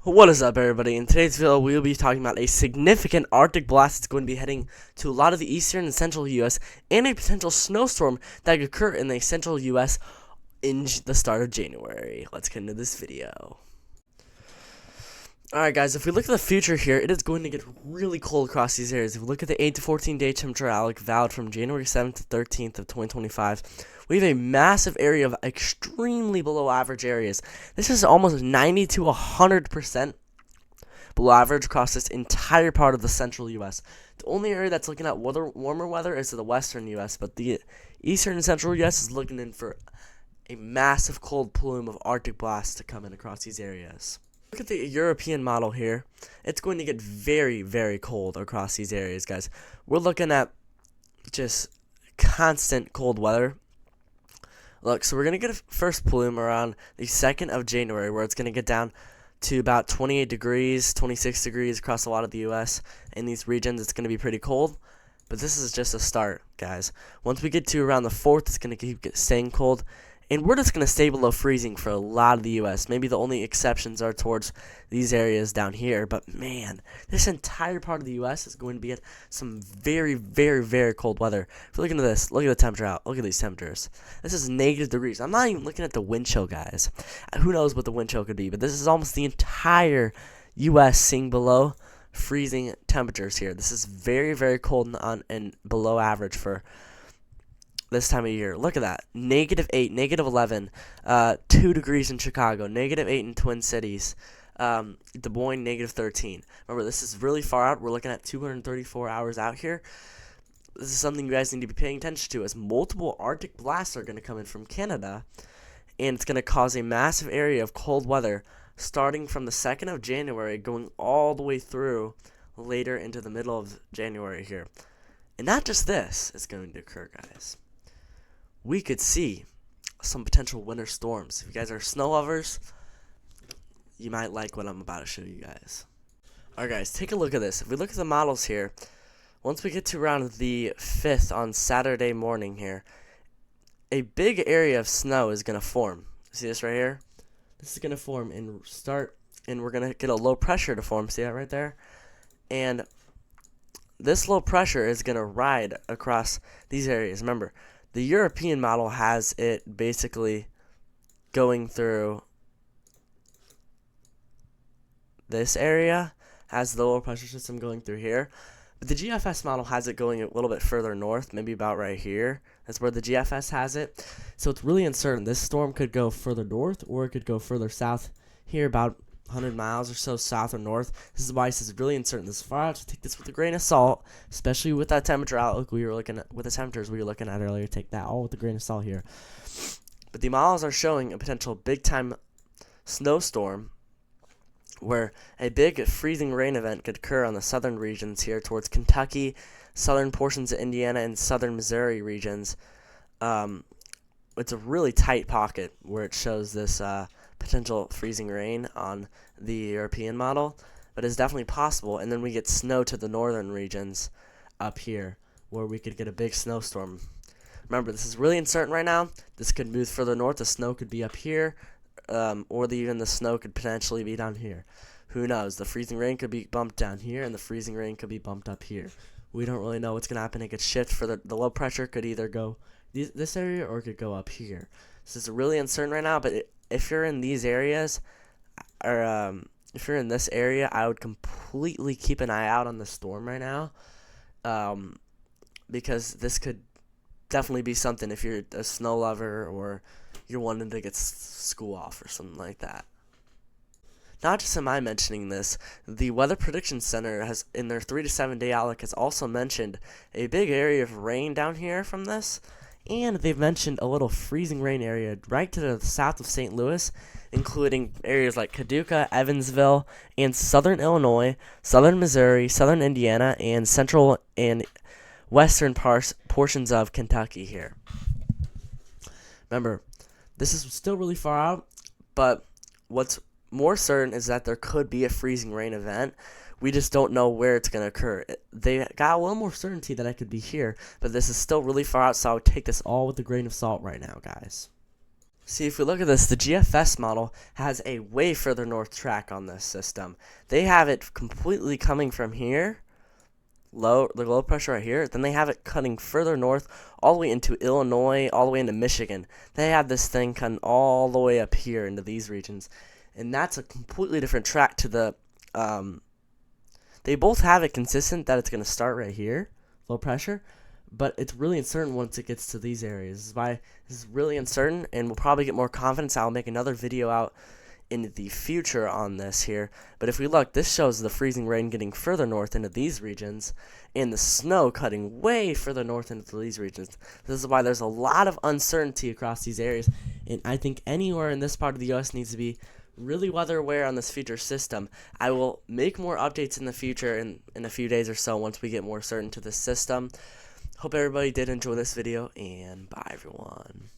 What is up, everybody? In today's video, we will be talking about a significant Arctic blast that's going to be heading to a lot of the eastern and central U.S. and a potential snowstorm that could occur in the central U.S. in the start of January. Let's get into this video. Alright guys, if we look at the future here, it is going to get really cold across these areas. If we look at the 8 to 14 day temperature outlook valid from January 7th to 13th of 2025, we have a massive area of extremely below average areas. This is almost 90 to 100% below average across this entire part of the central U.S. The only area that's looking at warmer weather is the western U.S., but the eastern and central U.S. is looking in for a massive cold plume of Arctic blasts to come in across these areas. Look at the European model here. It's going to get very, very cold across these areas, guys. We're looking at just constant cold weather. Look, so we're going to get a first plume around the 2nd of January, where it's going to get down to about 28 degrees, 26 degrees across a lot of the U.S. In these regions, it's going to be pretty cold. But this is just a start, guys. Once we get to around the 4th, it's going to keep staying cold. And we're just going to stay below freezing for a lot of the U.S. Maybe the only exceptions are towards these areas down here. But, man, this entire part of the U.S. is going to be at some very, very, very cold weather. If you're looking at this, look at the temperature out. Look at these temperatures. This is negative degrees. I'm not even looking at the wind chill, guys. Who knows what the wind chill could be. But this is almost the entire U.S. seeing below freezing temperatures here. This is very, very cold and below average for this time of year. Look at that. -8, -11, 2 degrees in Chicago, -8 in Twin Cities, Des Moines, -13. Remember, this is really far out. We're looking at 234 hours out here. This is something you guys need to be paying attention to, as multiple Arctic blasts are going to come in from Canada, and it's going to cause a massive area of cold weather starting from the 2nd of January, going all the way through later into the middle of January here. And not just this is going to occur, guys. We could see some potential winter storms. If you guys are snow lovers, you might like what I'm about to show you guys. Alright guys, take a look at this. If we look at the models here, once we get to around the 5th on Saturday morning here, a big area of snow is going to form. See this right here? This is going to form and we're going to get a low pressure to form. See that right there? And this low pressure is going to ride across these areas. Remember, the European model has it basically going through this area, has the low pressure system going through here. But the GFS model has it going a little bit further north, maybe about right here. That's where the GFS has it. So it's really uncertain. This storm could go further north, or it could go further south here, about 100 miles or so south or north. This is why this is really uncertain. This is far out, so take this with a grain of salt, especially with that temperature outlook we were looking at, with the temperatures we were looking at earlier. Take that all with a grain of salt here. But the models are showing a potential big-time snowstorm where a big freezing rain event could occur on the southern regions here towards Kentucky, southern portions of Indiana, and southern Missouri regions. It's a really tight pocket where it shows this potential freezing rain on the European model, but it's definitely possible. And then we get snow to the northern regions up here, where we could get a big snowstorm. Remember, this is really uncertain right now. This could move further north. The snow could be up here, or even the snow could potentially be down here. Who knows? The freezing rain could be bumped down here, and the freezing rain could be bumped up here. We don't really know what's going to happen. It could shift for the low pressure could either go this area or it could go up here. This is really uncertain right now, but if you're in these areas, or if you're in this area, I would completely keep an eye out on the storm right now, because this could definitely be something if you're a snow lover or you're wanting to get school off or something like that. Not just am I mentioning this, the Weather Prediction Center has, in their 3 to 7 day outlook, has also mentioned a big area of rain down here from this. And they've mentioned a little freezing rain area right to the south of St. Louis, including areas like Paducah, Evansville, and southern Illinois, southern Missouri, southern Indiana, and central and western portions of Kentucky here. Remember, this is still really far out, but what's more certain is that there could be a freezing rain event. We just don't know where it's going to occur. They got a little more certainty that it could be here, but this is still really far out, so I would take this all with a grain of salt right now, guys. See, if we look at this, the GFS model has a way further north track on this system. They have it completely coming from here, the low pressure right here. Then they have it cutting further north, all the way into Illinois, all the way into Michigan. They have this thing cutting all the way up here into these regions. And that's a completely different track to the, they both have it consistent that it's going to start right here, low pressure. But it's really uncertain once it gets to these areas. This is why this is really uncertain, and we'll probably get more confidence. I'll make another video out in the future on this here. But if we look, this shows the freezing rain getting further north into these regions, and the snow cutting way further north into these regions. This is why there's a lot of uncertainty across these areas, and I think anywhere in this part of the U.S. needs to be really weather aware on this future system. I will make more updates in the future in a few days or so once we get more certain to this system. Hope everybody did enjoy this video, and bye everyone.